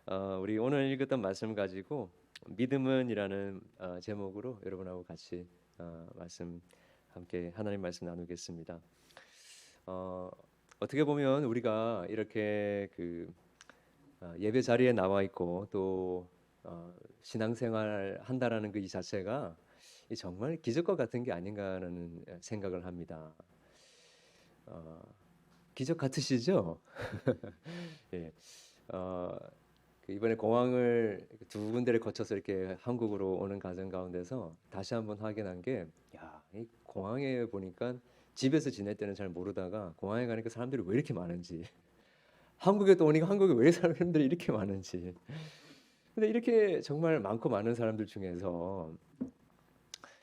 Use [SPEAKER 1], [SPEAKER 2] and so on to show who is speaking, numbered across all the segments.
[SPEAKER 1] 우리 오늘 읽었던 말씀 가지고 믿음은이라는 제목으로 여러분하고 같이 말씀 함께 하나님 말씀 나누겠습니다. 어, 어떻게 보면 우리가 이렇게 예배 자리에 나와 있고 또 신앙생활 한다라는 그 이 자체가 이 정말 기적과 같은 게 아닌가라는 생각을 합니다. 어, 기적 같으시죠? 예. 어, 이번에 공항을 두 군데를 거쳐서 이렇게 한국으로 오는 과정 가운데서 다시 한번 확인한 게, 야, 이 공항에 보니까 집에서 지낼 때는 잘 모르다가 공항에 가니까 사람들이 왜 이렇게 많은지, 한국에 또 오니까 한국에 왜 사람들이 이렇게 많은지. 근데 이렇게 정말 많고 많은 사람들 중에서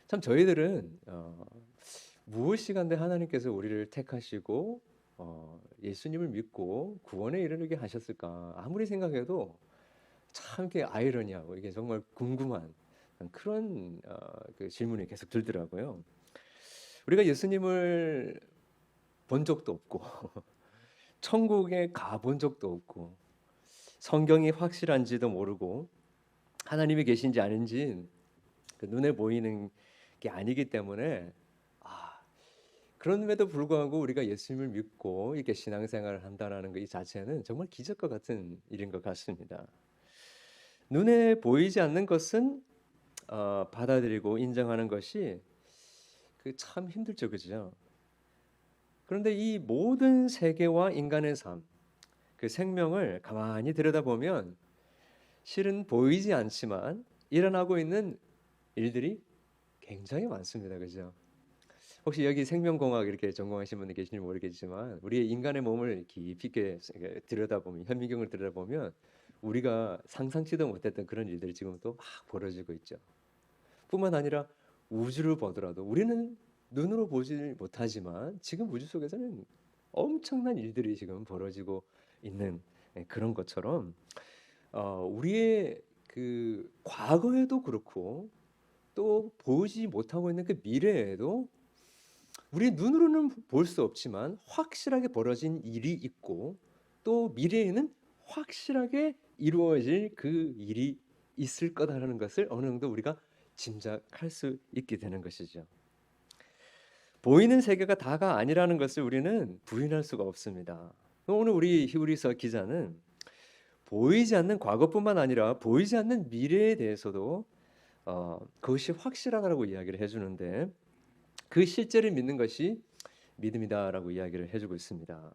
[SPEAKER 1] 참 저희들은 무엇이간데 하나님께서 우리를 택하시고 예수님을 믿고 구원에 이르게 하셨을까? 아무리 생각해도 참 이게 아이러니하고 이게 정말 궁금한 그런 그 질문이 계속 들더라고요. 우리가 예수님을 본 적도 없고 천국에 가본 적도 없고 성경이 확실한지도 모르고 하나님이 계신지 아닌지 그 눈에 보이는 게 아니기 때문에 아, 그럼에도 불구하고 우리가 예수님을 믿고 이렇게 신앙생활을 한다는 것 이 자체는 정말 기적과 같은 일인 것 같습니다. 눈에 보이지 않는 것은 받아들이고 인정하는 것이 그 참 힘들죠, 그죠? 그런데 이 모든 세계와 인간의 삶, 그 생명을 가만히 들여다보면 실은 보이지 않지만 일어나고 있는 일들이 굉장히 많습니다, 그죠? 혹시 여기 생명공학 이렇게 전공하신 분들 계신지 모르겠지만 우리의 인간의 몸을 깊이 있게 들여다보면 현미경을 들여다보면 우리가 상상치도 못했던 그런 일들이 지금 또 막 벌어지고 있죠. 뿐만 아니라 우주를 보더라도 우리는 눈으로 보지 못하지만 지금 우주 속에서는 엄청난 일들이 지금 벌어지고 있는 그런 것처럼 우리의 그 과거에도 그렇고 또 보지 못하고 있는 그 미래에도 우리 눈으로는 볼 수 없지만 확실하게 벌어진 일이 있고 또 미래에는 확실하게 이루어질 그 일이 있을 거다라는 것을 어느 정도 우리가 짐작할 수 있게 되는 것이죠. 보이는 세계가 다가 아니라는 것을 우리는 부인할 수가 없습니다. 오늘 우리 히브리서 기자는 보이지 않는 과거뿐만 아니라 보이지 않는 미래에 대해서도 그것이 확실하다고 이야기를 해주는데 그 실제를 믿는 것이 믿음이다라고 이야기를 해주고 있습니다.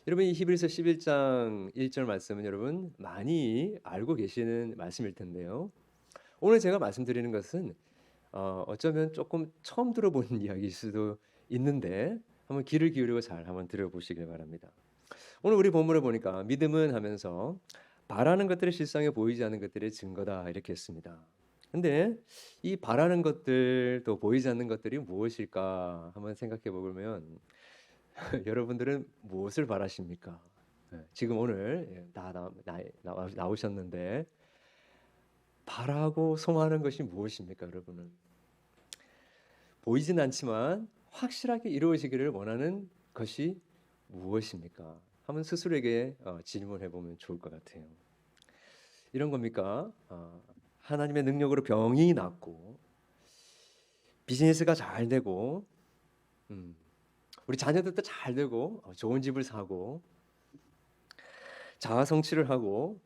[SPEAKER 1] 여러분 이 히브리서 11장 1절 말씀은 여러분 많이 알고 계시는 말씀일 텐데요. 오늘 제가 말씀드리는 것은 어쩌면 조금 처음 들어보는 이야기일 수도 있는데 한번 귀를 기울이고 잘 한번 들어보시길 바랍니다. 오늘 우리 본문을 보니까 믿음은 하면서 바라는 것들이 실상에 보이지 않는 것들의 증거다 이렇게 했습니다. 근데 이 바라는 것들 또 보이지 않는 것들이 무엇일까 한번 생각해 보면 여러분들은 무엇을 바라십니까? 지금 오늘 나오셨는데 바라고 소망하는 것이 무엇입니까, 여러분은? 보이진 않지만 확실하게 이루어지기를 원하는 것이 무엇입니까? 한번 스스로에게 질문해 보면 좋을 것 같아요. 이런 겁니까? 하나님의 능력으로 병이 낫고 비즈니스가 잘 되고 음, 우리 자녀들도 잘 되고 좋은 집을 사고 자아 성취를 하고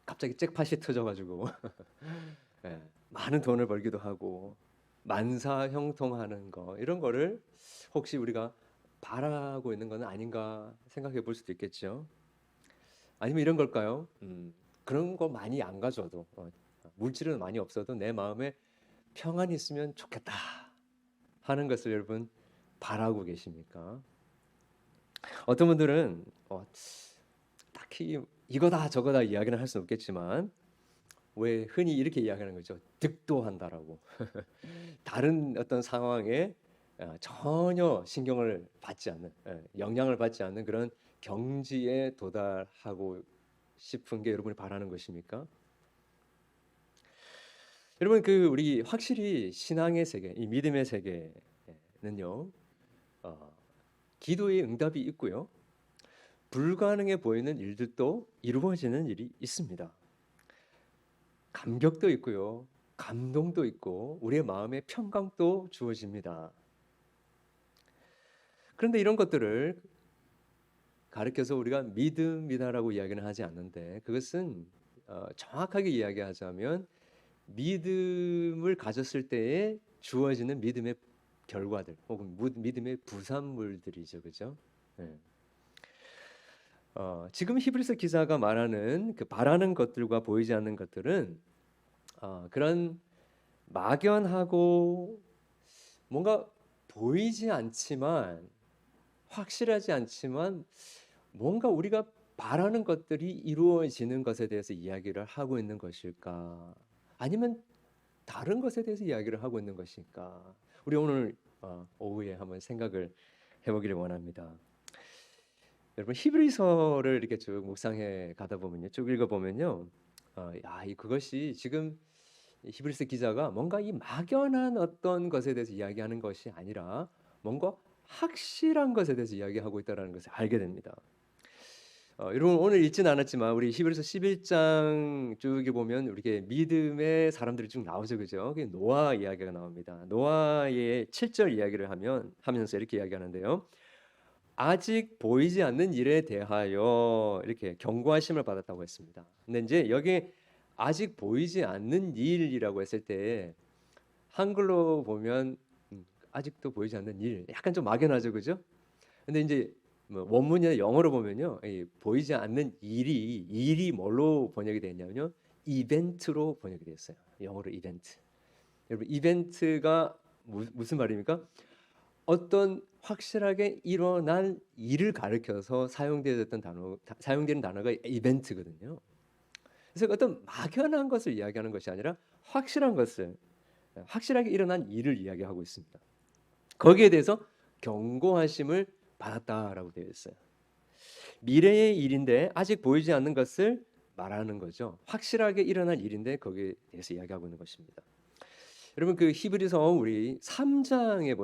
[SPEAKER 1] 갑자기 잭팟이 터져가지고 예, 많은 돈을 벌기도 하고 만사형통하는 거 이런 거를 혹시 우리가 바라고 있는 건 아닌가 생각해 볼 수도 있겠죠. 아니면 이런 걸까요? 그런 거 많이 안 가져도 물질은 많이 없어도 내 마음에 평안이 있으면 좋겠다 하는 것을 여러분 바라고 계십니까? 어떤 분들은 딱히 이거다 저거다 이야기는 할 수는 없겠지만 왜 흔히 이렇게 이야기하는 거죠. 득도한다라고. 다른 어떤 상황에 전혀 신경을 받지 않는, 영향을 받지 않는 그런 경지에 도달하고 싶은 게 여러분이 바라는 것입니까? 여러분 우리 확실히 신앙의 세계, 이 믿음의 세계는요, 어, 기도의 응답이 있고요. 불가능해 보이는 일들도 이루어지는 일이 있습니다. 감격도 있고요. 감동도 있고 우리의 마음에 평강도 주어집니다. 그런데 이런 것들을 가르쳐서 우리가 믿음이다라고 이야기는 하지 않는데, 그것은 정확하게 이야기하자면 믿음을 가졌을 때에 주어지는 믿음의 결과들 혹은 믿음의 부산물들이죠, 그죠? 네. 지금 히브리서 기자가 말하는 그 바라는 것들과 보이지 않는 것들은 그런 막연하고 뭔가 보이지 않지만 확실하지 않지만 뭔가 우리가 바라는 것들이 이루어지는 것에 대해서 이야기를 하고 있는 것일까? 아니면 다른 것에 대해서 이야기를 하고 있는 것일까? 우리 오늘 오후에 한번 생각을 해보기를 원합니다. 여러분 히브리서를 이렇게 쭉 묵상해 가다 보면요, 쭉 읽어 보면요, 그것이 지금 히브리서 기자가 뭔가 이 막연한 어떤 것에 대해서 이야기하는 것이 아니라 뭔가 확실한 것에 대해서 이야기하고 있다는 것을 알게 됩니다. 여러분 오늘 읽진 않았지만 우리 히브리서 11장 쭉 보면 이렇게 믿음의 사람들이 쭉 나오죠, 그죠? 그게 노아 이야기가 나옵니다. 노아의 7절 이야기를 하면서 이렇게 이야기하는데요. 아직 보이지 않는 일에 대하여 이렇게 경고하심을 받았다고 했습니다. 근데 이제 여기 아직 보이지 않는 일이라고 했을 때 한글로 보면 아직도 보이지 않는 일, 약간 좀 막연하죠, 그죠? 근데 이제 뭐 원문이나 영어로 보면요, 이 보이지 않는 일이 뭘로 번역이 됐냐면요, 이벤트로 번역이 됐어요. 영어로 이벤트. 여러분 이벤트가 무슨 말입니까? 어떤 확실하게 일어난 일을 가리켜서 사용되는 단어가 이벤트거든요. 그래서 어떤 막연한 것을 이야기하는 것이 아니라 확실한 것을, 확실하게 일어난 일을 이야기하고 있습니다. 거기에 대해서 경고하심을 받았다라고 되어 있어요. 미래의 일인데 아직 보이지 않는 것을 말하는 거죠. 확실하게 일어날 일인데 거기에 대해서 이야기하고 있는 것입니다. 여러분 그 히브리서 우리 3장에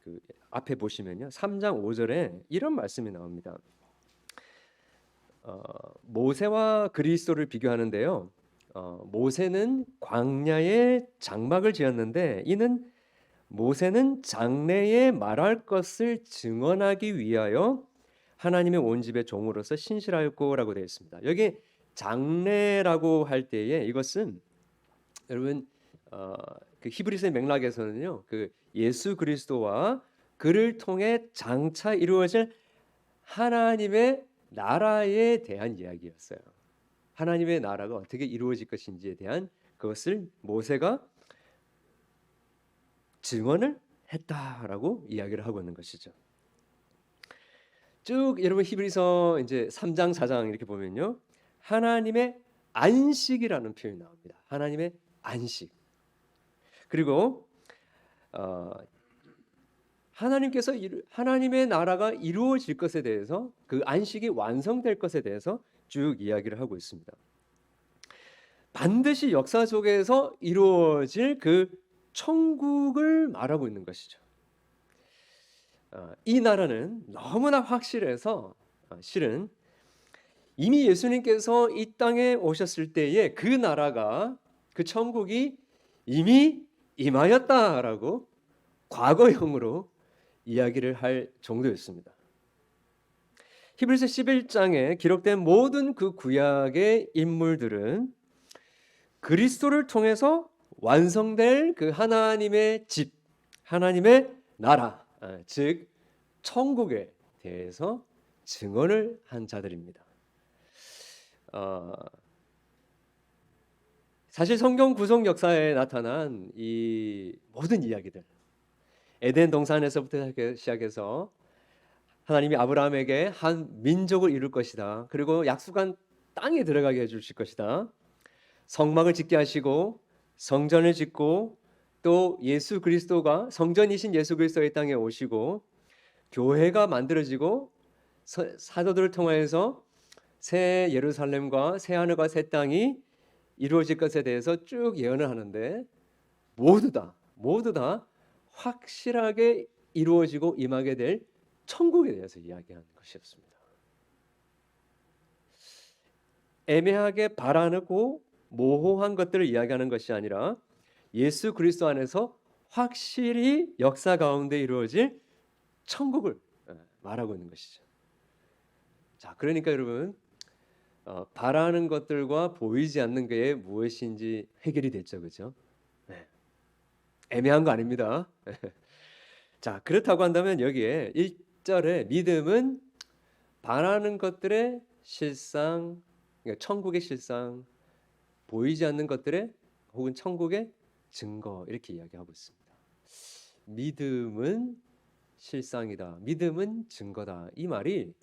[SPEAKER 1] 그 앞에 보시면요, 3장 5절에 이런 말씀이 나옵니다. 모세와 그리스도를 비교하는데요. 모세는 광야에 장막을 지었는데 이는 모세는 장래에 말할 것을 증언하기 위하여 하나님의 온 집의 종으로서 신실하였고라고 되어 있습니다. 여기 장래라고 할 때에 이것은 여러분 그 히브리서의 맥락에서는요, 그 예수 그리스도와 그를 통해 장차 이루어질 하나님의 나라에 대한 이야기였어요. 하나님의 나라가 어떻게 이루어질 것인지에 대한 그것을 모세가 증언을 했다라고 이야기를 하고 있는 것이죠. 쭉 여러분 히브리서 이제 3장 4장 이렇게 보면요, 하나님의 안식이라는 표현이 나옵니다. 하나님의 안식. 그리고 하나님께서 하나님의 나라가 이루어질 것에 대해서, 그 안식이 완성될 것에 대해서 쭉 이야기를 하고 있습니다. 반드시 역사 속에서 이루어질 그 천국을 말하고 있는 것이죠. 이 나라는 너무나 확실해서 실은 이미 예수님께서 이 땅에 오셨을 때에 그 나라가, 그 천국이 이미 임하였다라고 과거형으로 이야기를 할 정도였습니다. 히브리서 11장에 기록된 모든 그 구약의 인물들은 그리스도를 통해서 완성될 그 하나님의 집, 하나님의 나라, 즉 천국에 대해서 증언을 한 자들입니다. 사실 성경 구속 역사에 나타난 이 모든 이야기들, 에덴 동산에서부터 시작해서 하나님이 아브라함에게 한 민족을 이룰 것이다, 그리고 약속한 땅에 들어가게 해주실 것이다, 성막을 짓게 하시고 성전을 짓고 또 예수 그리스도가, 성전이신 예수 그리스도의 땅에 오시고 교회가 만들어지고 사도들을 통해서 새 예루살렘과 새 하늘과 새 땅이 이루어질 것에 대해서 쭉 예언을 하는데 모두 다 확실하게 이루어지고 임하게 될 천국에 대해서 이야기하는 것이었습니다. 애매하게 바라고 모호한 것들을 이야기하는 것이 아니라 예수 그리스도 안에서 확실히 역사 가운데 이루어질 천국을 말하고 있는 것이죠. 자, 그러니까 여러분 바라는 것들과 보이지 않는 게 무엇인지 해결이 됐죠, 그렇죠? 네. 애매한 거 아닙니다. 자, 그렇다고 한다면 여기에 1절에 믿음은 바라는 것들의 실상, 그러니까 천국의 실상, 보이지 않는 것들의 혹은 천국의 증거 이렇게 이야기하고 있습니다. 믿음은 실상이다. 믿음은 증거다. 이 말이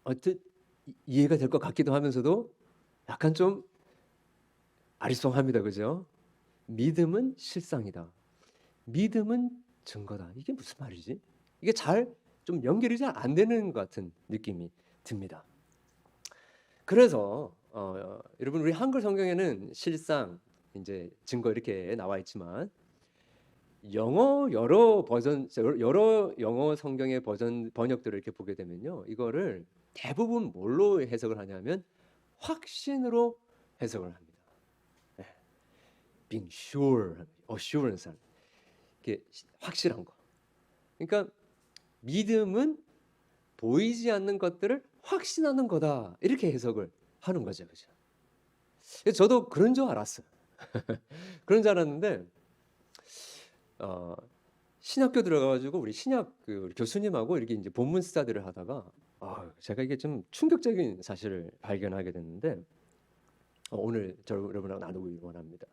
[SPEAKER 1] 어쨌든 이해가 될 것 같기도 하면서도 약간 좀 아리송합니다. 그죠? 믿음은 실상이다. 믿음은 증거다. 이게 무슨 말이지? 이게 좀 연결이 잘 안 되는 것 같은 느낌이 듭니다. 그래서 여러분 우리 한글 성경에는 실상, 이제 증거 이렇게 나와 있지만 여러 영어 성경의 번역들을 이렇게 보게 되면요, 이거를 대부분 뭘로 해석을 하냐면 확신으로 해석을 합니다. being sure, assurance, 이게 확실한 거. 그러니까 믿음은 보이지 않는 것들을 확신하는 거다, 이렇게 해석을 하는 거죠, 그죠? 저도 그런 줄 알았어요. 그런 줄 알았는데 신학교 들어가가지고 우리 신학 우리 교수님하고 이렇게 이제 본문 스터디를 하다가 제가 이게 좀 충격적인 사실을 발견하게 됐는데 오늘 여러분하고 나누기 원합니다.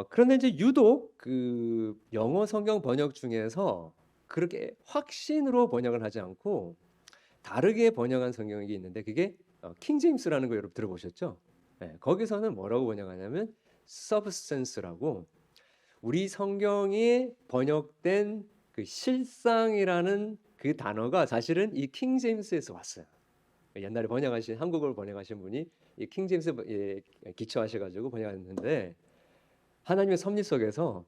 [SPEAKER 1] 그런데 이제 유독 그 영어 성경 번역 중에서 그렇게 확신으로 번역을 하지 않고 다르게 번역한 성경이 있는데 그게 킹제임스라는 거 여러분 들어보셨죠? 네, 거기서는 뭐라고 번역하냐면 substance라고, 우리 성경이 번역된 그 실상이라는 그 단어가 사실은 이 킹제임스에서 왔어요. 옛날에 한국어를 번역하신 분이 이 킹제임스에 기초하셔가지고 번역했는데 하나님의 섭리 속에서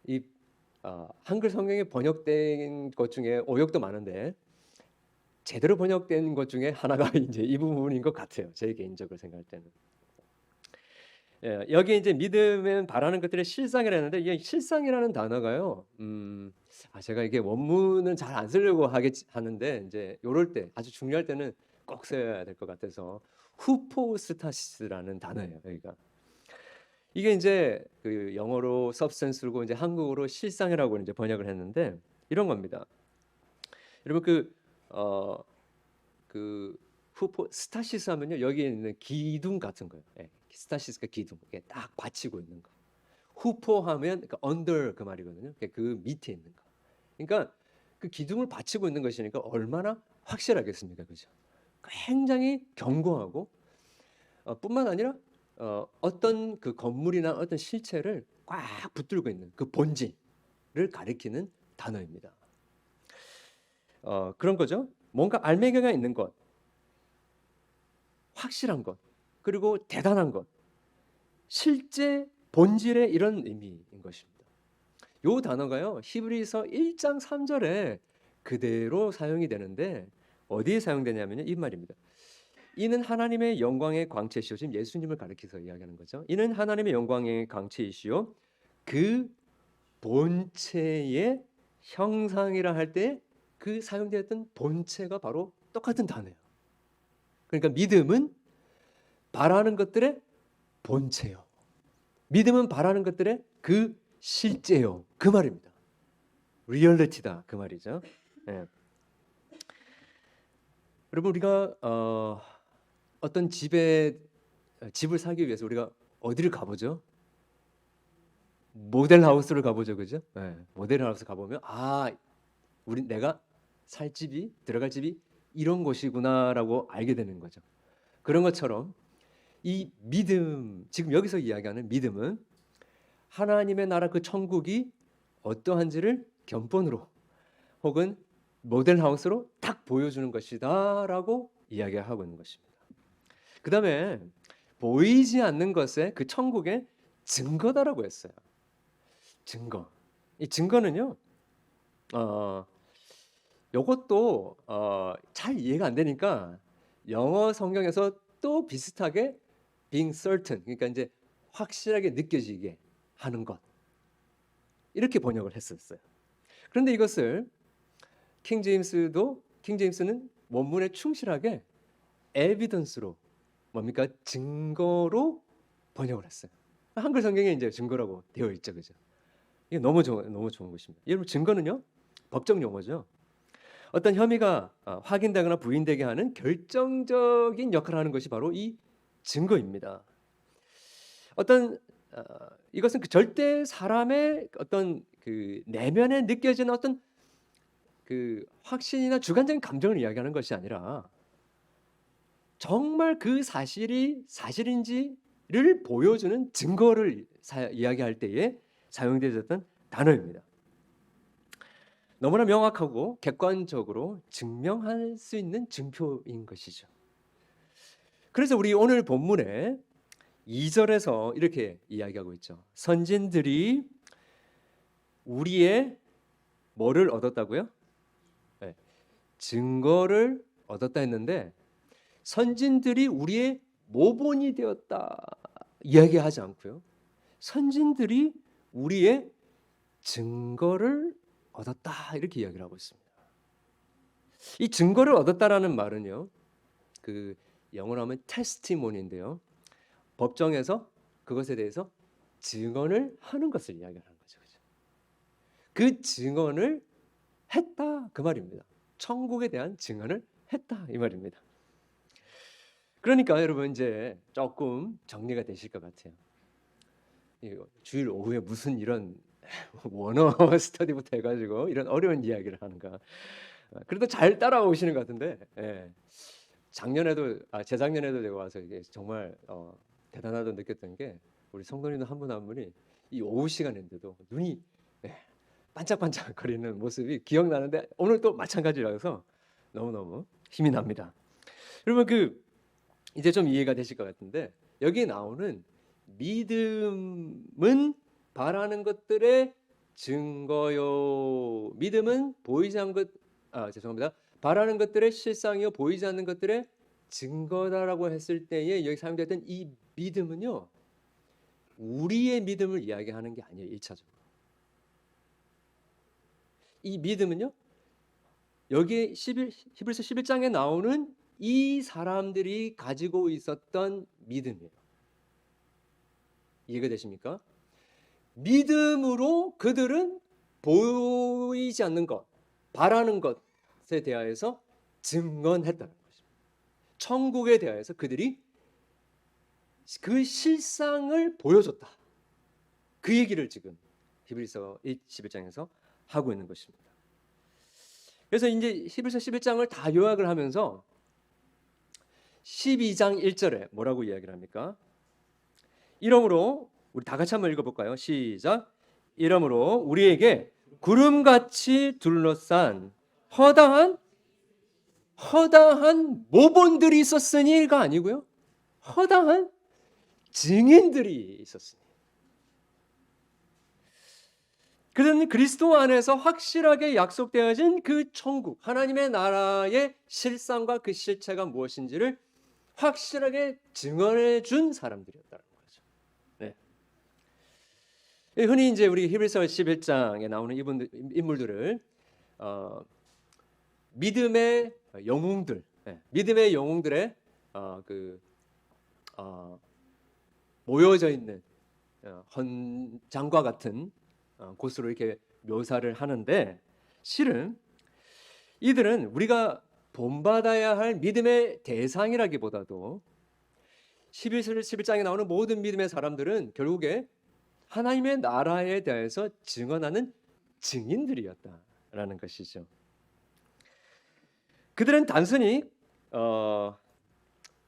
[SPEAKER 1] 이 한글 성경에 번역된 것 중에 오역도 많은데 제대로 번역된 것 중에 하나가 이제 이 부분인 것 같아요. 제 개인적으로 생각할 때는. 여기 이제 믿음은 바라는 것들의 실상이라 했는데 이 실상이라는 단어가요. 제가 이게 원문은 잘 안 쓰려고 하는데 이제 요럴 때 아주 중요할 때는 꼭 써야 될 것 같아서 후포스타시스라는 단어예요. 여기가. 이게 이제 그 영어로 substance고 이제 한국어로 실상이라고 이제 번역을 했는데 이런 겁니다. 여러분 그 스타시스 하면요, 여기에 있는 기둥 같은 거예요. 스타시스가 기둥, 딱 받치고 있는 거. 후포하면 under 그 말이거든요. 그 밑에 있는 거. 그러니까 그 기둥을 받치고 있는 것이니까 얼마나 확실하겠습니까, 그죠? 굉장히 견고하고 뿐만 아니라 어떤 그 건물이나 어떤 실체를 꽉 붙들고 있는 그 본질을 가리키는 단어입니다. 그런 거죠. 뭔가 알맹이가 있는 것, 확실한 것, 그리고 대단한 것, 실제 본질의 이런 의미인 것입니다. 이 단어가요, 히브리서 1장 3절에 그대로 사용이 되는데 어디에 사용되냐면요, 이 말입니다. 이는 하나님의 영광의 광채시요, 지금 예수님을 가리켜서 이야기하는 거죠. 이는 하나님의 영광의 광채이시요 그 본체의 형상이라 할 때 그 사용되었던 본체가 바로 똑같은 단어예요. 그러니까 믿음은 바라는 것들의 본체요, 믿음은 바라는 것들의 그 실제요, 그 말입니다. 리얼리티다, 그 말이죠. 네. 여러분 우리가 어떤 집을 사기 위해서 우리가 어디를 가보죠? 모델하우스를 가보죠, 그죠? 네. 모델하우스 가보면 내가 들어갈 집이 이런 곳이구나라고 알게 되는 거죠. 그런 것처럼 이 믿음, 지금 여기서 이야기하는 믿음은 하나님의 나라 그 천국이 어떠한지를 견본으로 혹은 모델하우스로 딱 보여주는 것이다라고 이야기하고 있는 것입니다. 그 다음에 보이지 않는 것에 그 천국의 증거다라고 했어요. 증거. 이 증거는요, 요것도 잘 이해가 안 되니까 영어 성경에서 또 비슷하게 being certain, 그러니까 이제 확실하게 느껴지게 하는 것, 이렇게 번역을 했었어요. 그런데 이것을 킹제임스는 원문에 충실하게 evidence로, 뭡니까? 증거로 번역을 했어요. 한글 성경에 이제 증거라고 되어 있죠, 그죠? 이게 너무 좋은 것입니다. 여러분, 증거는요, 법적 용어죠. 어떤 혐의가 확인되거나 부인되게 하는 결정적인 역할을 하는 것이 바로 이 증거입니다. 이것은 그 절대 사람의 어떤 그 내면에 느껴지는 어떤 그 확신이나 주관적인 감정을 이야기하는 것이 아니라 정말 그 사실이 사실인지를 보여주는 증거를 이야기할 때에 사용되었던 단어입니다. 너무나 명확하고 객관적으로 증명할 수 있는 증표인 것이죠. 그래서 우리 오늘 본문에 2절에서 이렇게 이야기하고 있죠. 선진들이 우리의 뭐를 얻었다고요? 네, 증거를 얻었다 했는데, 선진들이 우리의 모본이 되었다 이야기하지 않고요, 선진들이 우리의 증거를 얻었다 이렇게 이야기를 하고 있습니다. 이 증거를 얻었다라는 말은요, 그 영어로 하면 테스티모니인데요, 법정에서 그것에 대해서 증언을 하는 것을 이야기하는 거죠. 그 증언을 했다 그 말입니다. 천국에 대한 증언을 했다 이 말입니다. 그러니까 여러분, 이제 조금 정리가 되실 것 같아요. 주일 오후에 무슨 이런 원어 스터디부터 해가지고 이런 어려운 이야기를 하는가. 그래도 잘 따라오시는 것 같은데, 예. 재작년에도 내가 와서 이게 정말 대단하다고 느꼈던 게, 우리 성도님들 한 분 한 분이 이 오후 시간인데도 눈이 반짝반짝 거리는 모습이 기억나는데, 오늘 또 마찬가지라서 너무너무 힘이 납니다. 여러분, 이제 좀 이해가 되실 것 같은데, 여기 나오는 믿음은 바라는 것들의 증거요, 믿음은 보이지 않는 것, 죄송합니다. 바라는 것들의 실상이요, 보이지 않는 것들의 증거다라고 했을 때에 여기 사용됐던 이 믿음은요, 우리의 믿음을 이야기하는 게 아니에요. 1차적으로 이 믿음은요, 여기 히브리서 11장에 나오는 이 사람들이 가지고 있었던 믿음이에요. 이해가 되십니까? 믿음으로 그들은 보이지 않는 것, 바라는 것에 대하여서 증언했다는 것입니다. 천국에 대하여서 그들이 그 실상을 보여줬다. 그 얘기를 지금 히브리서 11장에서 하고 있는 것입니다. 그래서 이제 히브리서 11장을 다 요약을 하면서 12장 1절에 뭐라고 이야기를 합니까? 이러므로, 우리 다 같이 한번 읽어볼까요? 시작. 이러므로 우리에게 구름같이 둘러싼 허다한 모본들이 있었으니가 아니고요, 허다한 증인들이 있었으니. 그는 그리스도 안에서 확실하게 약속되어진 그 천국, 하나님의 나라의 실상과 그 실체가 무엇인지를 확실하게 증언해 준 사람들이었다는 거죠. 네. 흔히 이제 우리 히브리서 11장에 나오는 인물들을 믿음의 영웅들, 믿음의 영웅들의 모여져 있는 헌장과 같은 곳으로 이렇게 묘사를 하는데, 실은 이들은 우리가 본받아야 할 믿음의 대상이라기보다도 11장에 나오는 모든 믿음의 사람들은 결국에 하나님의 나라에 대해서 증언하는 증인들이었다라는 것이죠. 그들은 단순히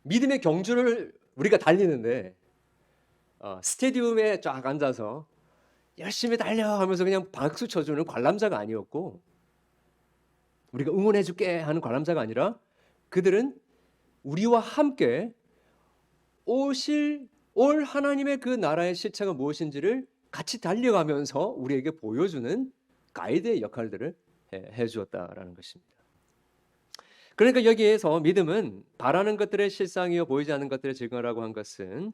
[SPEAKER 1] 믿음의 경주를 우리가 달리는데 스테디움에 쫙 앉아서 열심히 달려 하면서 그냥 박수 쳐주는 관람자가 아니었고, 우리가 응원해줄게 하는 관람자가 아니라, 그들은 우리와 함께 올 하나님의 그 나라의 실체가 무엇인지를 같이 달려가면서 우리에게 보여주는 가이드의 역할들을 해 주었다라는 것입니다. 그러니까 여기에서 믿음은 바라는 것들의 실상이요 보이지 않는 것들의 증거라고 한 것은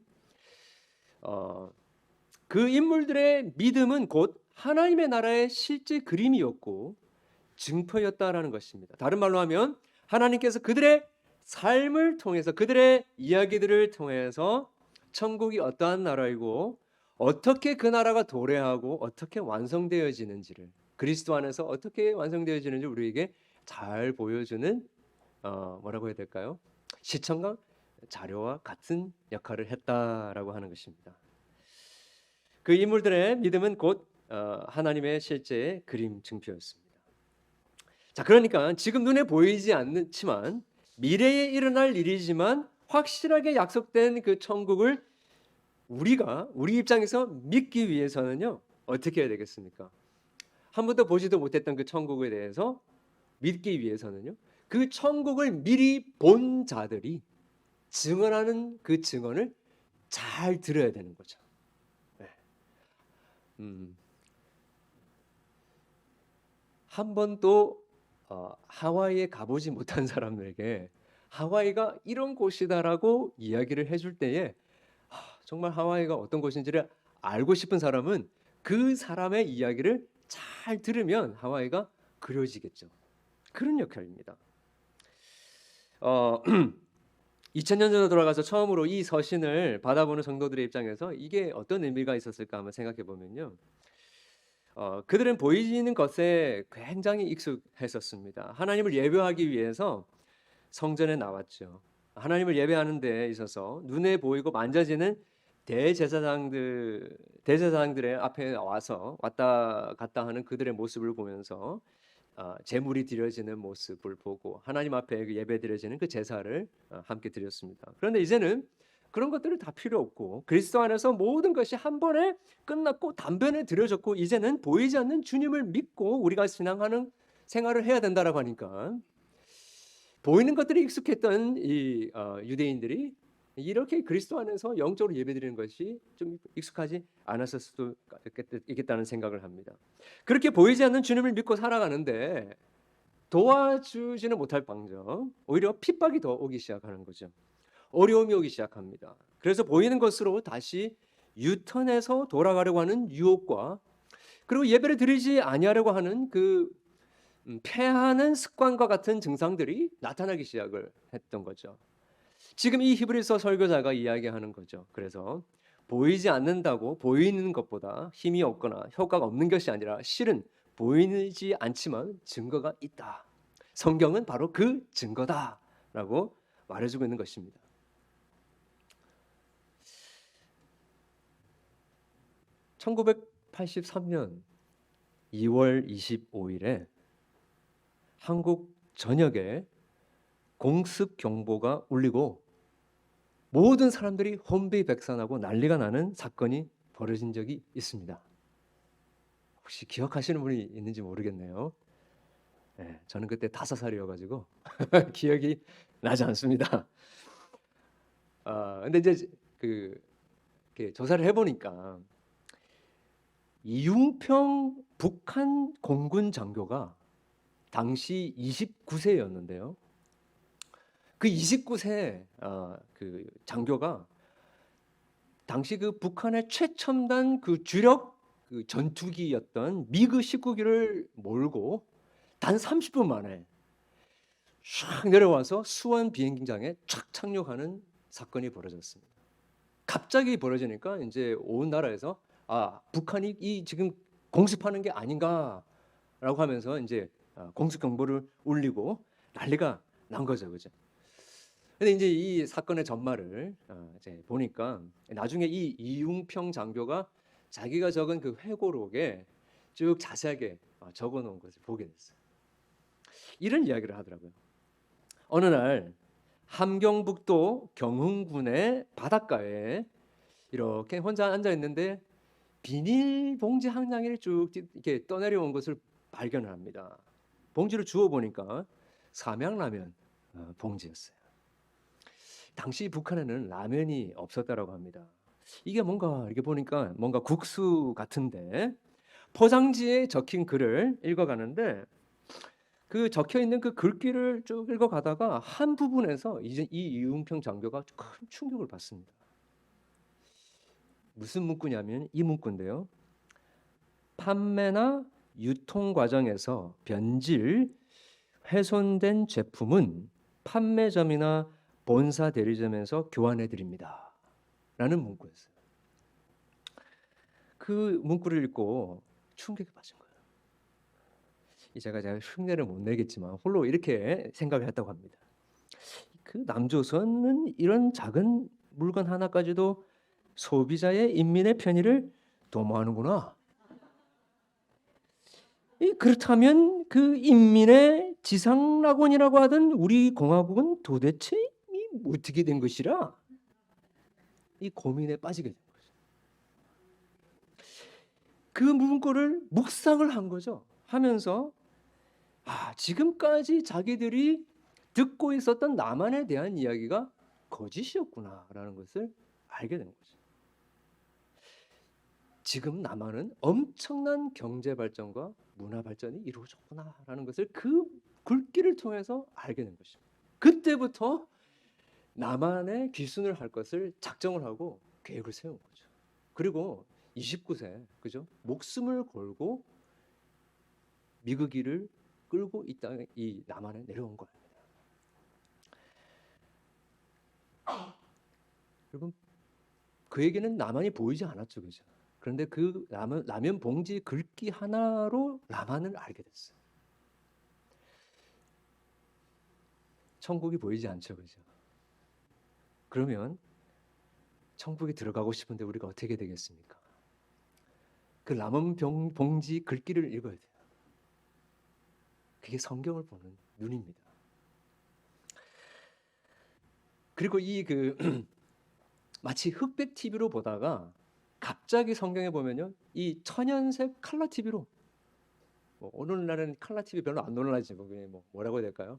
[SPEAKER 1] 그 인물들의 믿음은 곧 하나님의 나라의 실제 그림이었고 증표였다라는 것입니다. 다른 말로 하면 하나님께서 그들의 삶을 통해서 그들의 이야기들을 통해서 천국이 어떠한 나라이고 어떻게 그 나라가 도래하고 어떻게 완성되어지는지를 그리스도 안에서 어떻게 완성되어지는지 우리에게 잘 보여주는 뭐라고 해야 될까요? 시청각 자료와 같은 역할을 했다라고 하는 것입니다. 그 인물들의 믿음은 곧 하나님의 실제 그림 증표였습니다. 자, 그러니까 지금 눈에 보이지 않지만 미래에 일어날 일이지만 확실하게 약속된 그 천국을 우리가 우리 입장에서 믿기 위해서는요 어떻게 해야 되겠습니까? 한 번도 보지도 못했던 그 천국에 대해서 믿기 위해서는요 그 천국을 미리 본 자들이 증언하는 그 증언을 잘 들어야 되는 거죠. 네. 한 번도 하와이에 가보지 못한 사람들에게 하와이가 이런 곳이다라고 이야기를 해줄 때에 정말 하와이가 어떤 곳인지를 알고 싶은 사람은 그 사람의 이야기를 잘 들으면 하와이가 그려지겠죠. 그런 역할입니다. 2000년 전으로 돌아가서 처음으로 이 서신을 받아보는 성도들의 입장에서 이게 어떤 의미가 있었을까 한번 생각해 보면요. 그들은 보이는 것에 굉장히 익숙했었습니다. 하나님을 예배하기 위해서 성전에 나왔죠. 하나님을 예배하는 데 있어서 눈에 보이고 만져지는 대제사장들의 앞에 와서 왔다 갔다 하는 그들의 모습을 보면서 제물이 드려지는 모습을 보고 하나님 앞에 예배 드려지는 그 제사를 함께 드렸습니다. 그런데 이제는 그런 것들은 다 필요 없고 그리스도 안에서 모든 것이 한 번에 끝났고 단번에 드려졌고 이제는 보이지 않는 주님을 믿고 우리가 신앙하는 생활을 해야 된다라고 하니까 보이는 것들이 익숙했던 이 유대인들이 이렇게 그리스도 안에서 영적으로 예배드리는 것이 좀 익숙하지 않았을 수도 있겠다는 생각을 합니다. 그렇게 보이지 않는 주님을 믿고 살아가는데 도와주지는 못할 방정 오히려 핍박이 더 오기 시작하는 거죠. 어려움이 오기 시작합니다. 그래서 보이는 것으로 다시 유턴해서 돌아가려고 하는 유혹과 그리고 예배를 드리지 아니하려고 하는 그 패하는 습관과 같은 증상들이 나타나기 시작을 했던 거죠. 지금 이 히브리서 설교자가 이야기하는 거죠. 그래서 보이지 않는다고 보이는 것보다 힘이 없거나 효과가 없는 것이 아니라 실은 보이지 않지만 증거가 있다. 성경은 바로 그 증거다라고 말해주고 있는 것입니다. (1983년 2월 25일에) 한국 전역에 공습 경보가 울리고 모든 사람들이 혼비백산하고 난리가 나는 사건이 벌어진 적이 있습니다. 혹시 기억하시는 분이 있는지 모르겠네요. 네, 저는 그때 5살이어가지고 기억이 나지 않습니다. 근데 이제 이렇게 조사를 해보니까 이융평 북한 공군 장교가 당시 29세였는데요. 그 29세 그 장교가 당시 그 북한의 최첨단 그 주력 그 전투기였던 미그 19기를 몰고 단 30분 만에 쫙 내려와서 수원 비행장에 촥 착륙하는 사건이 벌어졌습니다. 갑자기 벌어지니까 이제 온 나라에서 북한이 이 지금 공습하는 게 아닌가라고 하면서 이제 공습 경보를 울리고 난리가 난 거죠, 그죠? 근데 이제 이 사건의 전말을 이제 보니까 나중에 이 이융평 장교가 자기가 적은 그 회고록에 쭉 자세하게 적어놓은 것을 보게 됐어요. 이런 이야기를 하더라고요. 어느 날 함경북도 경흥군의 바닷가에 이렇게 혼자 앉아 있는데 비닐봉지 한 장을 쭉 이렇게 떠내려온 것을 발견을 합니다. 봉지를 주워 보니까 삼양라면 봉지였어요. 당시 북한에는 라면이 없었다라고 합니다. 이게 뭔가 이렇게 보니까 뭔가 국수 같은데 포장지에 적힌 글을 읽어가는데 그 적혀 있는 그 글귀를 쭉 읽어가다가 한 부분에서 이제 이 이웅평 장교가 큰 충격을 받습니다. 무슨 문구냐면 이 문구인데요. 판매나 유통 과정에서 변질, 훼손된 제품은 판매점이나 본사 대리점에서 교환해 드립니다. 라는 문구였어요. 그 문구를 읽고 충격에 빠진 거예요. 제가 흉내를 못 내겠지만 홀로 이렇게 생각을 했다고 합니다. 그 남조선은 이런 작은 물건 하나까지도 소비자의 인민의 편의를 도모하는구나. 그렇다면 그 인민의 지상낙원이라고 하던 우리 공화국은 도대체 어떻게 된 것이라 이 고민에 빠지게 된 거죠. 그 문구를 묵상을 한 거죠. 하면서 지금까지 자기들이 듣고 있었던 남한에 대한 이야기가 거짓이었구나라는 것을 알게 된 거죠. 지금 남한은 엄청난 경제 발전과 문화 발전이 이루어졌구나라는 것을 그 글귀를 통해서 알게 된 것입니다. 그때부터 남한에 귀순을 할 것을 작정을 하고 계획을 세운 거죠. 그리고 29세, 그죠? 목숨을 걸고 미국이를 끌고 이 남한에 내려온 겁니다. 여러분, 그에게는 남한이 보이지 않았죠, 그죠? 그런데 그 라면 봉지 글귀 하나로 남한을 알게 됐어요. 천국이 보이지 않죠, 그죠? 그러면 천국에 들어가고 싶은데 우리가 어떻게 되겠습니까? 그 라면 봉지 글귀를 읽어야 돼요. 그게 성경을 보는 눈입니다. 그리고 마치 흑백 TV로 보다가 갑자기 성경에 보면요, 이 천연색 칼라 TV로 오늘날은 칼라 TV 별로 안 놀라지 뭐라고 해야 될까요?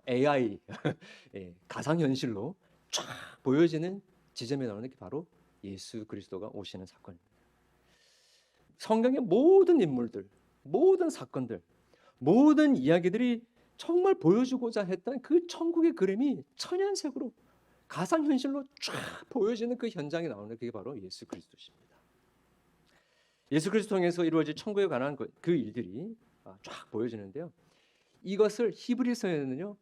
[SPEAKER 1] AI 예, 가상현실로 쫙 보여지는 지점에 나오는 게 바로 예수 그리스도가 오시는 사건입니다. 성경의 모든 인물들, 모든 사건들, 모든 이야기들이 정말 보여주고자 했던 그 천국의 그림이 천연색으로 가상현실로 쫙 보여지는 그 현장에 나오는 그게 바로 예수 그리스도십니다. 예수 그리스도 통해서 이루어질 천국에 관한 그 일들이 쫙 보여지는데요. 이것을 히브리서에는요,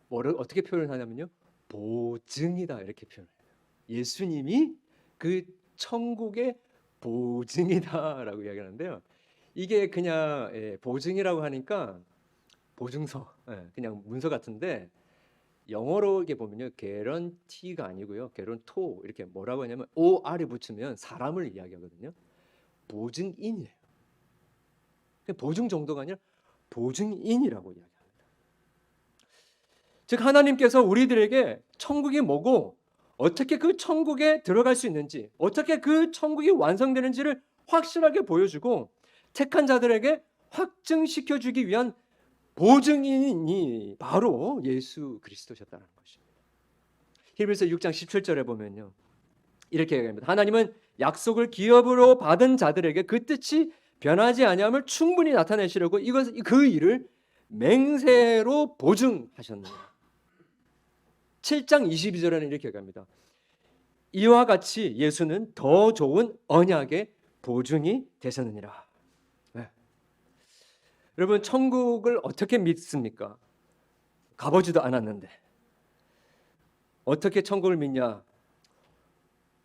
[SPEAKER 1] 뭐를 어떻게 표현하냐면요, 보증이다 이렇게 표현해요. 예수님이 그 천국의 보증이다라고 이야기하는데요. 이게 그냥 보증이라고 하니까 보증서, 그냥 문서 같은데 영어로 이게 보면요, 개런티가 아니고요, 개런토 이렇게 뭐라고 하냐면 OR이 붙으면 사람을 이야기하거든요. 보증인이에요. 보증 정도가 아니라 보증인이라고 이야기합니다. 즉 하나님께서 우리들에게 천국이 뭐고 어떻게 그 천국에 들어갈 수 있는지, 어떻게 그 천국이 완성되는지를 확실하게 보여주고 택한 자들에게 확증시켜주기 위한 보증인이 바로 예수 그리스도셨다는 것입니다. 히브리서 6장 17절에 보면요, 이렇게 얘기합니다. 하나님은 약속을 기업으로 받은 자들에게 그 뜻이 변하지 아니함을 충분히 나타내시려고 그 일을 맹세로 보증하셨느니라. 7장 22절에는 이렇게 얘기합니다. 이와 같이 예수는 더 좋은 언약의 보증이 되셨느니라. 네. 여러분, 천국을 어떻게 믿습니까? 가보지도 않았는데 어떻게 천국을 믿냐?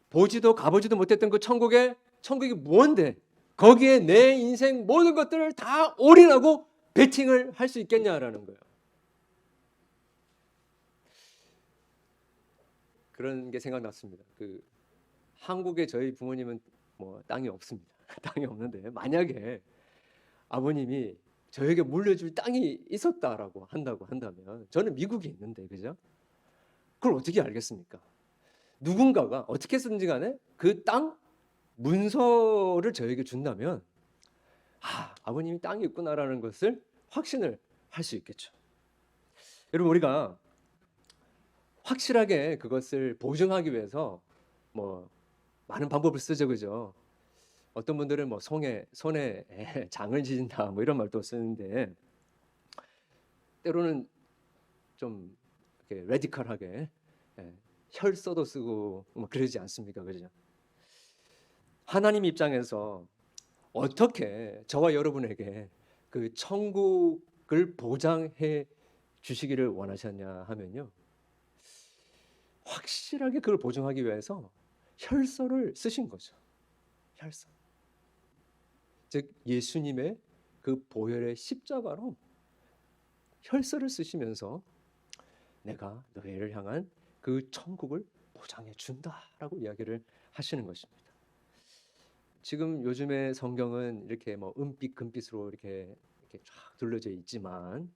[SPEAKER 1] 보지도 가보지도 못했던 그 천국이 뭔데 거기에 내 인생 모든 것들을 다 올인하고 베팅을 할 수 있겠냐라는 거예요. 그런 게 생각났습니다. 한국에 저희 부모님은 땅이 없습니다. 땅이 없는데 만약에 아버님이 저에게 물려줄 땅이 있었다라고 한다면 저는 미국에 있는데, 그죠? 그걸 어떻게 알겠습니까? 누군가가 어떻게 쓰든지 간에 그 땅 문서를 저에게 준다면 아버님이 땅이 있구나라는 것을 확신을 할 수 있겠죠. 여러분, 우리가 확실하게 그것을 보증하기 위해서 많은 방법을 쓰죠, 그죠? 어떤 분들은 손에 장을 지진다 이런 말도 쓰는데, 때로는 좀 이렇게 레디컬하게 혈서도 쓰고 뭐 그러지 않습니까? 그죠? 하나님 입장에서 어떻게 저와 여러분에게 그 천국을 보장해 주시기를 원하셨냐 하면요, 확실하게 그걸 보증하기 위해서 혈서를 쓰신 거죠. 혈서. 즉 예수님의 그 보혈의 십자가로 혈서를 쓰시면서 내가 너희를 향한 그 천국을 보장해 준다라고 이야기를 하시는 것입니다. 지금 요즘의 성경은 이렇게 뭐 은빛 금빛으로 이렇게 쫙 둘러져 있지만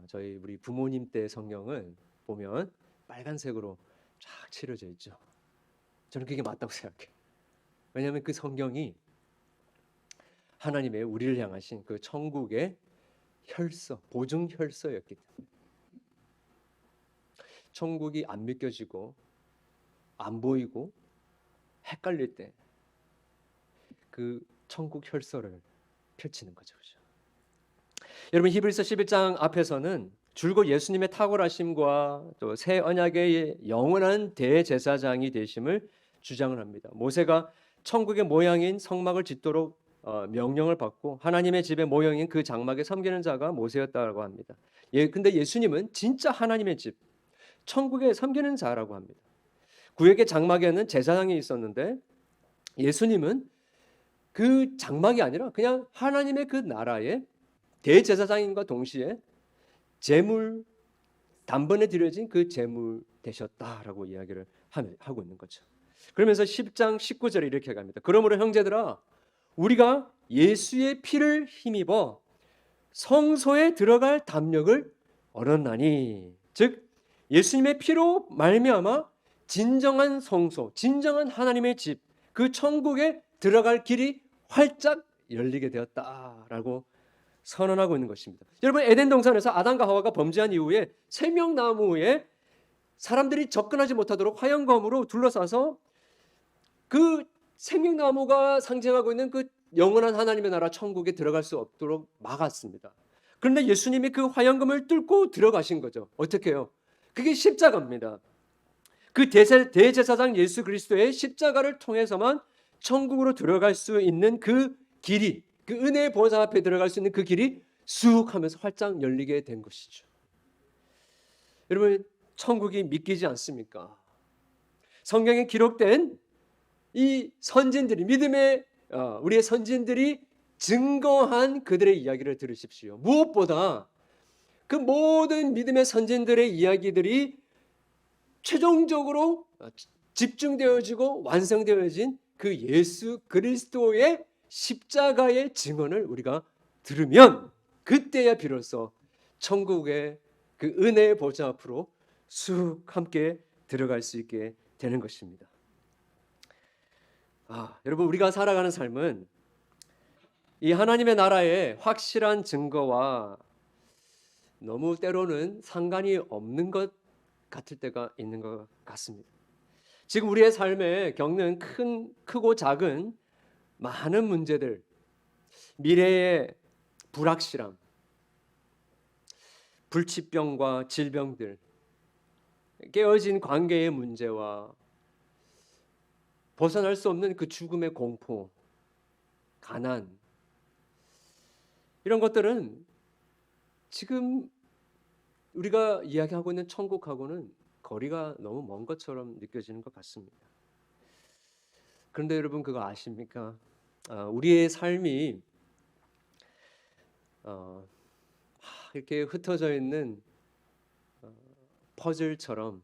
[SPEAKER 1] 저희 우리 부모님 때 성경은 보면 빨간색으로 쫙 칠해져 있죠. 저는 그게 맞다고 생각해요. 왜냐하면 그 성경이 하나님의 우리를 향하신 그 천국의 혈서, 보증 혈서였기 때문에 천국이 안 믿겨지고 안 보이고 헷갈릴 때 그 천국 혈서를 펼치는 거죠. 그렇죠? 여러분 히브리서 11장 앞에서는 줄곧 예수님의 탁월하심과 또 새 언약의 영원한 대제사장이 되심을 주장을 합니다. 모세가 천국의 모양인 성막을 짓도록 명령을 받고 하나님의 집의 모형인 그 장막에 섬기는 자가 모세였다고 합니다. 근데 예수님은 진짜 하나님의 집, 천국에 섬기는 자라고 합니다. 구약의 장막에는 제사장이 있었는데 예수님은 그 장막이 아니라 그냥 하나님의 그 나라의 대제사장인과 동시에 제물, 단번에 드려진 그 제물 되셨다라고 이야기를 하고 있는 거죠. 그러면서 10장 19절에 이렇게 갑니다. 그러므로 형제들아 우리가 예수의 피를 힘입어 성소에 들어갈 담력을 얻었나니, 즉 예수님의 피로 말미암아 진정한 성소, 진정한 하나님의 집, 그 천국에 들어갈 길이 활짝 열리게 되었다라고 선언하고 있는 것입니다. 여러분 에덴 동산에서 아담과 하와가 범죄한 이후에 생명나무에 사람들이 접근하지 못하도록 화형검으로 둘러싸서 그 생명나무가 상징하고 있는 그 영원한 하나님의 나라 천국에 들어갈 수 없도록 막았습니다. 그런데 예수님이 그 화형검을 뚫고 들어가신 거죠. 어떻게 해요? 그게 십자가입니다. 그 대제사장 예수 그리스도의 십자가를 통해서만 천국으로 들어갈 수 있는 그 길이, 그 은혜의 보좌 앞에 들어갈 수 있는 그 길이 쑥 하면서 활짝 열리게 된 것이죠. 여러분 천국이 믿기지 않습니까? 성경에 기록된 이 선진들이, 믿음의 우리의 선진들이 증거한 그들의 이야기를 들으십시오. 무엇보다 그 모든 믿음의 선진들의 이야기들이 최종적으로 집중되어지고 완성되어진 그 예수 그리스도의 십자가의 증언을 우리가 들으면 그때야 비로소 천국의 그 은혜의 보좌 앞으로 쑥 함께 들어갈 수 있게 되는 것입니다. 여러분 우리가 살아가는 삶은 이 하나님의 나라의 확실한 증거와 너무 때로는 상관이 없는 것 같을 때가 있는 것 같습니다. 지금 우리의 삶에 겪는 크고 작은 많은 문제들, 미래의 불확실함, 불치병과 질병들, 깨어진 관계의 문제와 벗어날 수 없는 그 죽음의 공포, 가난, 이런 것들은 지금 우리가 이야기하고 있는 천국하고는 거리가 너무 먼 것처럼 느껴지는 것 같습니다. 그런데 여러분 그거 아십니까? 우리의 삶이 이렇게 흩어져 있는 퍼즐처럼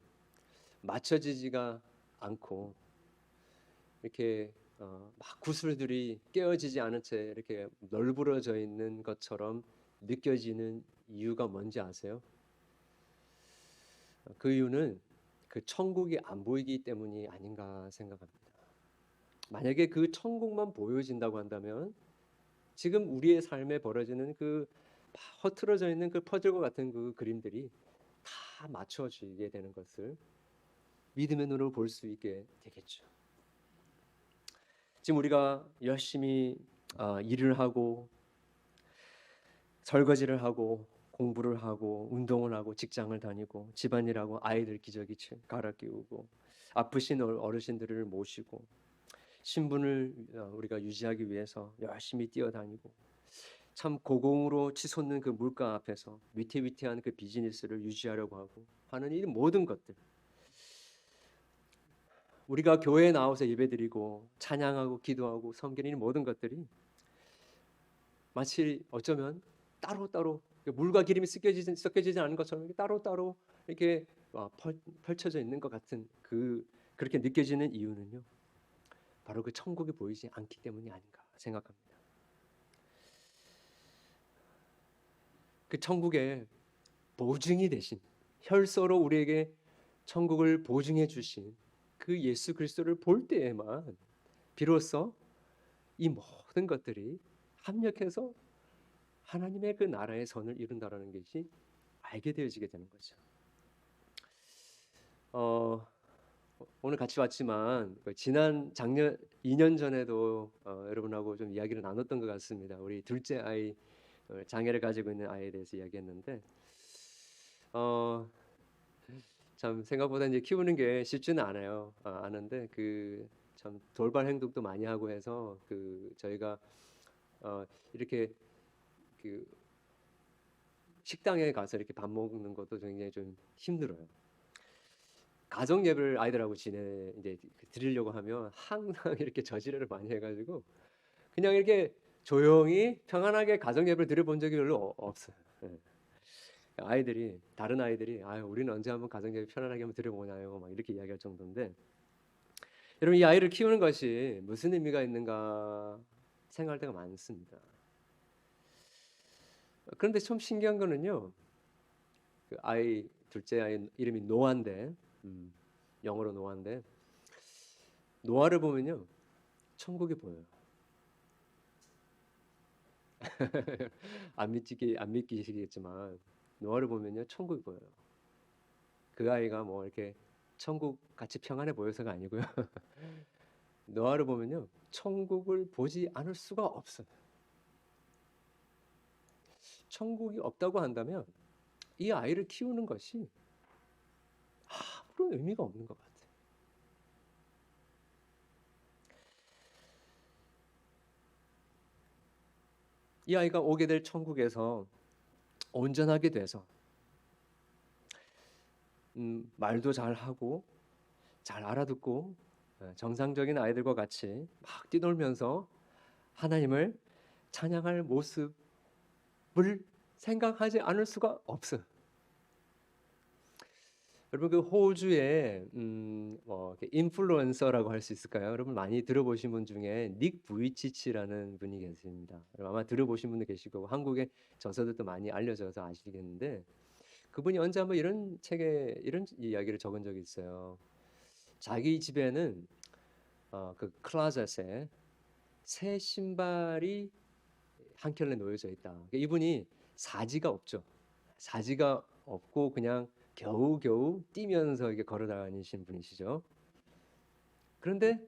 [SPEAKER 1] 맞춰지지가 않고 이렇게 막 구슬들이 깨어지지 않은 채 이렇게 널브러져 있는 것처럼 느껴지는 이유가 뭔지 아세요? 그 이유는 그 천국이 안 보이기 때문이 아닌가 생각합니다. 만약에 그 천국만 보여진다고 한다면 지금 우리의 삶에 벌어지는 그 허트러져 있는 그 퍼즐과 같은 그 그림들이 다 맞춰지게 되는 것을 믿음의 눈으로 볼 수 있게 되겠죠. 지금 우리가 열심히 일을 하고 설거지를 하고 공부를 하고 운동을 하고 직장을 다니고 집안일하고 아이들 기저귀 갈아 끼우고 아프신 어르신들을 모시고 신분을 우리가 유지하기 위해서 열심히 뛰어다니고 참 고공으로 치솟는 그 물가 앞에서 위태위태한 그 비즈니스를 유지하려고 하고 하는 이 모든 것들, 우리가 교회에 나와서 예배드리고 찬양하고 기도하고 섬기는 이 모든 것들이 마치 어쩌면 따로따로 물과 기름이 섞여지지 않은 것처럼 이렇게 따로따로 이렇게 펼쳐져 있는 것 같은 그렇게 느껴지는 이유는요, 바로 그 천국이 보이지 않기 때문이 아닌가 생각합니다. 그 천국의 보증이 되신, 혈서로 우리에게 천국을 보증해 주신 그 예수 그리스도를 볼 때에만 비로소 이 모든 것들이 합력해서 하나님의 그 나라의 선을 이룬다라는 것이 알게 되어지게 되는 거죠. 오늘 같이 왔지만 지난 작년 2년 전에도 여러분하고 좀 이야기를 나눴던 것 같습니다. 우리 둘째 아이, 장애를 가지고 있는 아이에 대해서 이야기했는데 참 생각보다 이제 키우는 게 쉽지는 않아요. 아는데 그 참 돌발 행동도 많이 하고 해서 그 저희가 이렇게 그 식당에 가서 이렇게 밥 먹는 것도 굉장히 좀 힘들어요. 가정 예배를 아이들하고 이제 드리려고 하면 항상 이렇게 저지레를 많이 해가지고 그냥 이렇게 조용히 평안하게 가정 예배를 드려본 적이 별로 없어요. 예. 다른 아이들이 아유 우리는 언제 한번 가정 예배 편안하게 한번 드려보나요? 막 이렇게 이야기할 정도인데, 여러분 이 아이를 키우는 것이 무슨 의미가 있는가 생각할 때가 많습니다. 그런데 좀 신기한 거는요, 그 둘째 아이 이름이 노아인데, 영어로 노아인데, 노아를 보면요 천국이 보여요. 안 믿기시겠지만 노아를 보면요 천국이 보여요. 그 아이가 뭐 이렇게 천국 같이 평안해 보여서가 아니고요. 노아를 보면요 천국을 보지 않을 수가 없어요. 천국이 없다고 한다면 이 아이를 키우는 것이 아무런 의미가 없는 것 같아요. 이 아이가 오게 될 천국에서 온전하게 돼서 말도 잘하고 잘 알아듣고 정상적인 아이들과 같이 막 뛰놀면서 하나님을 찬양할 모습을 생각하지 않을 수가 없어요. 여러분 그 호주의 인플루언서라고 할 수 있을까요? 여러분 많이 들어보신 분 중에 닉 부이치치라는 분이 계십니다. 아마 들어보신 분도 계시고 한국의 저서들도 많이 알려져서 아시겠는데, 그분이 언제 한번 이런 책에 이런 이야기를 적은 적이 있어요. 자기 집에는 그 클라젯에 새 신발이 한 켤레 놓여져 있다. 그러니까 이분이 사지가 없죠. 사지가 없고 그냥 겨우겨우 뛰면서 이게 걸어 다니신 분이시죠. 그런데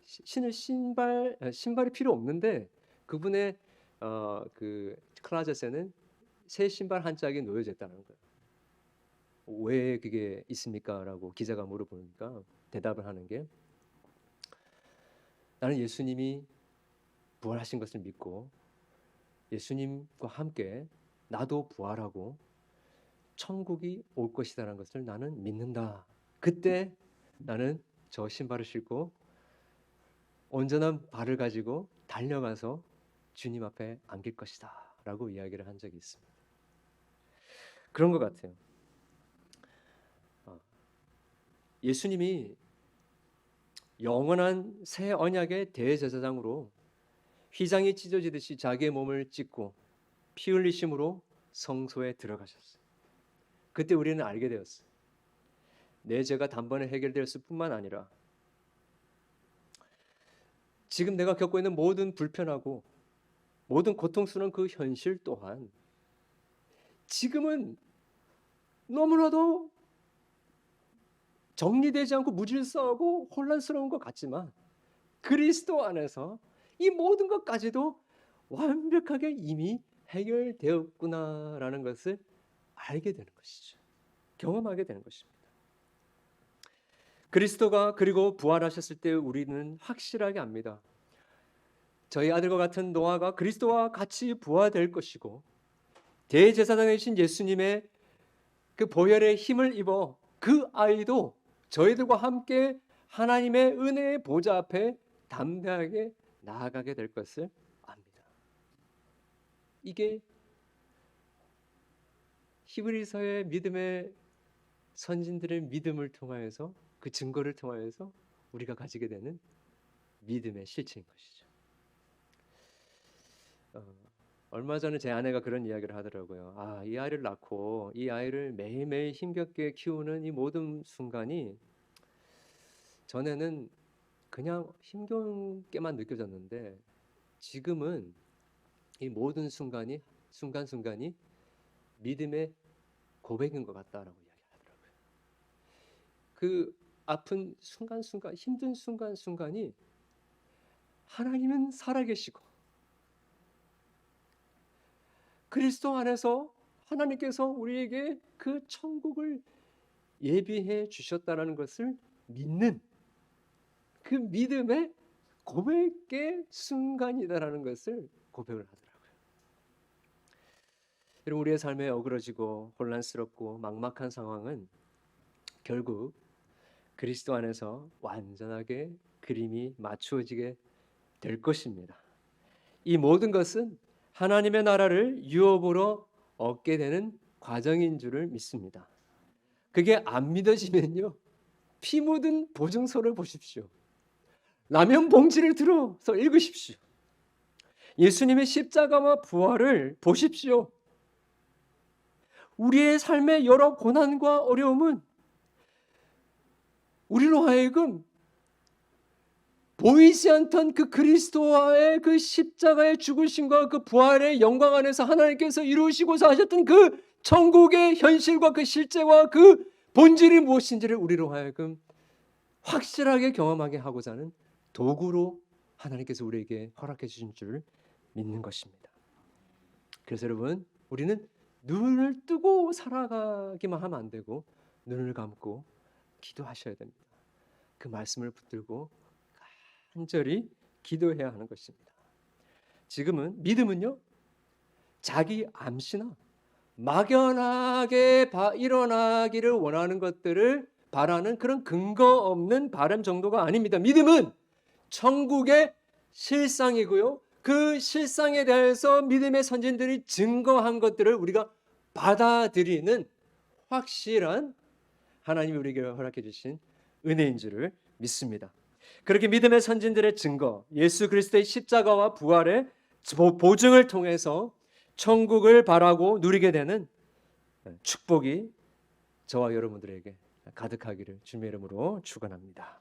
[SPEAKER 1] 신을 신발이 필요 없는데 그분의 그 클라젯에는 새 신발 한 짝이 놓여져 있다는 거예요. 왜 그게 있습니까? 라고 기자가 물어보니까 대답을 하는 게, 나는 예수님이 부활하신 것을 믿고 예수님과 함께 나도 부활하고 천국이 올 것이다라는 것을 나는 믿는다. 그때 나는 저 신발을 신고 온전한 발을 가지고 달려가서 주님 앞에 안길 것이다 라고 이야기를 한 적이 있습니다. 그런 것 같아요. 예수님이 영원한 새 언약의 대제사장으로 휘장이 찢어지듯이 자기의 몸을 찢고 피 흘리심으로 성소에 들어가셨어요. 그때 우리는 알게 되었어요. 내 죄가 단번에 해결되었을 뿐만 아니라 지금 내가 겪고 있는 모든 불편하고 모든 고통스러운 그 현실 또한 지금은 너무나도 정리되지 않고 무질서하고 혼란스러운 것 같지만 그리스도 안에서 이 모든 것까지도 완벽하게 이미 해결되었구나라는 것을 알게 되는 것이죠. 경험하게 되는 것입니다. 그리스도가 그리고 부활하셨을 때 우리는 확실하게 압니다. 저희 아들과 같은 노아가 그리스도와 같이 부활될 것이고, 대제사장이신 예수님의 그 보혈의 힘을 입어 그 아이도 저희들과 함께 하나님의 은혜의 보좌 앞에 담대하게 나아가게 될 것을 압니다. 이게 히브리서의 믿음의 선진들의 믿음을 통하여서, 그 증거를 통하여서 우리가 가지게 되는 믿음의 실체인 것이죠. 얼마 전에 제 아내가 그런 이야기를 하더라고요. 이 아이를 낳고 이 아이를 매일매일 힘겹게 키우는 이 모든 순간이 전에는 그냥 힘겹게만 느껴졌는데 지금은 이 모든 순간순간이 믿음의 고백인 것 같다라고 이야기하더라고요. 그 아픈 순간순간, 힘든 순간순간이 하나님은 살아계시고 그리스도 안에서 하나님께서 우리에게 그 천국을 예비해 주셨다는 것을 믿는 그 믿음의 고백의 순간이다라는 것을 고백을 하더라고요. 여러분, 우리의 삶에 어그러지고 혼란스럽고 막막한 상황은 결국 그리스도 안에서 완전하게 그림이 맞추어지게 될 것입니다. 이 모든 것은 하나님의 나라를 유업으로 얻게 되는 과정인 줄을 믿습니다. 그게 안 믿어지면요, 피 묻은 보증서를 보십시오. 라면 봉지를 들어서 읽으십시오. 예수님의 십자가와 부활을 보십시오. 우리의 삶의 여러 고난과 어려움은 우리로 하여금 보이지 않던 그 그리스도와의 그 십자가의 죽으심과 그 부활의 영광 안에서 하나님께서 이루시고자 하셨던 그 천국의 현실과 그 실제와 그 본질이 무엇인지를 우리로 하여금 확실하게 경험하게 하고자 하는 도구로 하나님께서 우리에게 허락해 주신 줄 믿는 것입니다. 그래서 여러분, 우리는 눈을 뜨고 살아가기만 하면 안 되고 눈을 감고 기도하셔야 됩니다. 그 말씀을 붙들고 간절히 기도해야 하는 것입니다. 지금은 믿음은요, 자기 암시나 막연하게 일어나기를 원하는 것들을 바라는 그런 근거 없는 바람 정도가 아닙니다. 믿음은 천국의 실상이고요, 그 실상에 대해서 믿음의 선진들이 증거한 것들을 우리가 받아들이는 확실한 하나님이 우리에게 허락해 주신 은혜인 줄을 믿습니다. 그렇게 믿음의 선진들의 증거, 예수 그리스도의 십자가와 부활의 보증을 통해서 천국을 바라고 누리게 되는 축복이 저와 여러분들에게 가득하기를 주님의 이름으로 축원합니다.